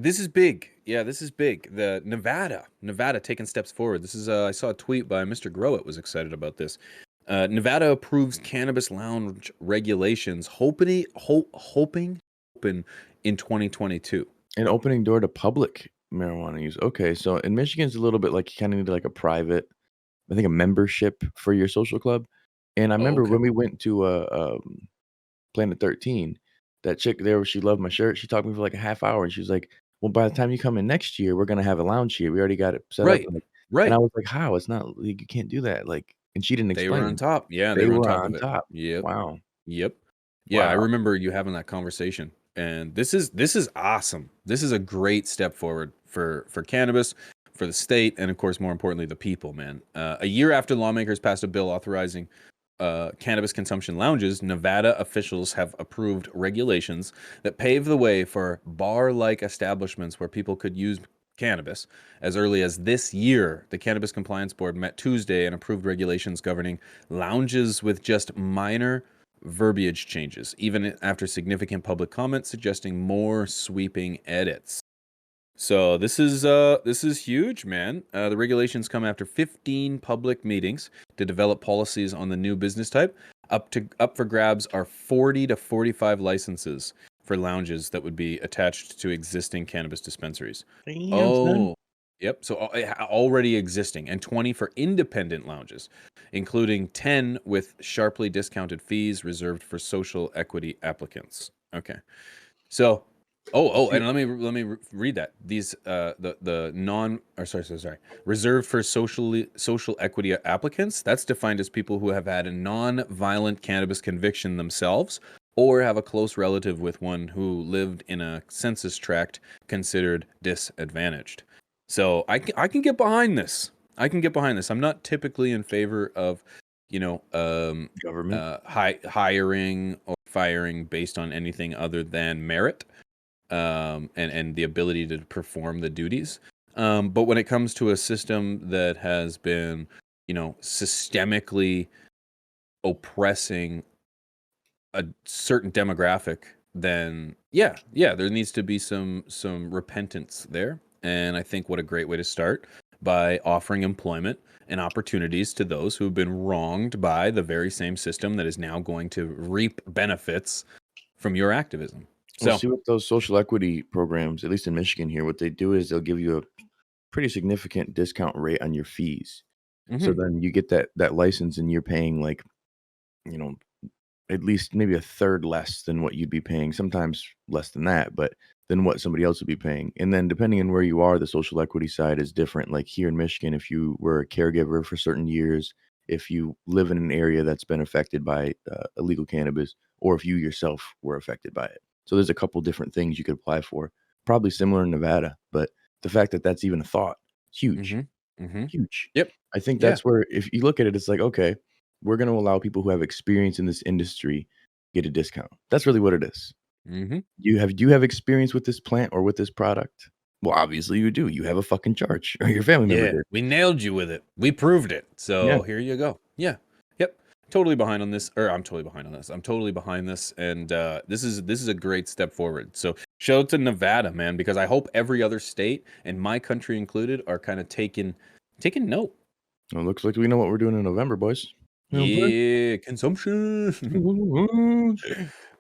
this is big. Yeah, this is big. The Nevada taking steps forward. This is I saw a tweet by Mr. Growit was excited about this. Nevada approves cannabis lounge regulations, hoping open in 2022. And opening door to public marijuana use. Okay, so in Michigan, it's a little bit like you kinda need, like, a private I think a membership for your social club, and I remember Okay. when we went to, Planet 13, that chick there, she loved my shirt, she talked to me for, like, a half hour, and she was like, "Well, by the time you come in next year, we're gonna have a lounge here, we already got it set up," Right. and I Right. was like, "How? It's not like, you can't do that," like and she didn't They were on explain. top. Yeah, they They were on were top of on it. top. Yep. Wow. Yep. Yeah, I Wow. remember you having that conversation. And this is awesome. This is a great step forward for cannabis, for the state, and of course, more importantly, the people, man. A year after lawmakers passed a bill authorizing cannabis consumption lounges, Nevada officials have approved regulations that pave the way for bar-like establishments where people could use cannabis. As early as this year, the Cannabis Compliance Board met Tuesday and approved regulations governing lounges with just minor verbiage changes, even after significant public comments suggesting more sweeping edits. So this is huge, man. The regulations come after 15 public meetings to develop policies on the new business type. Up for grabs are 40 to 45 licenses for lounges that would be attached to existing cannabis dispensaries. Damn, son. Oh, yep. So already existing, and 20 for independent lounges, including 10 with sharply discounted fees reserved for social equity applicants. Okay. So, and let me read that. These the non or sorry, reserved for social equity applicants. That's defined as people who have had a non-violent cannabis conviction themselves, or have a close relative with one who lived in a census tract considered disadvantaged. So I can get behind this. I can get behind this. I'm not typically in favor of, you know, Government. hiring or firing based on anything other than merit, and the ability to perform the duties. But when it comes to a system that has been, systemically oppressing a certain demographic, then yeah, there needs to be some repentance there. And I think what a great way to start, by offering employment and opportunities to those who have been wronged by the very same system that is now going to reap benefits from your activism. Well, So, see, with those social equity programs, at least in Michigan here, what they do is they'll give you a pretty significant discount rate on your fees. So mhm, then you get that license and you're paying, like, you know, at least maybe a third less than what you'd be paying, sometimes less than that, but than what somebody else would be paying. And then depending on where you are, the social equity side is different. Like here in Michigan, if you were a caregiver for certain years, if you live in an area that's been affected by illegal cannabis, or if you yourself were affected by it. So there's a couple different things you could apply for. Probably similar in Nevada, but the fact that that's even a thought, huge. mhm, mhm. Huge. Yep. I think Yeah. that's where if you look at it, it's like, okay, we're gonna allow people who have experience in this industry get a discount. That's really what it is. Mhm. Do you have experience with this plant or with this product? Well, obviously you do. You have a fucking charge or your family member Yeah, did. we nailed you with it. We proved it. Yeah. So here you go. Yeah. Yep. Totally behind on this, or I'm totally behind on this. I'm totally behind this, and this is a great step forward. So shout out to Nevada, man, because I hope every other state, and my country included, are kind of taking note. Well, looks like we know what we're doing in November, boys. You know what I'm Yeah, consumption. saying?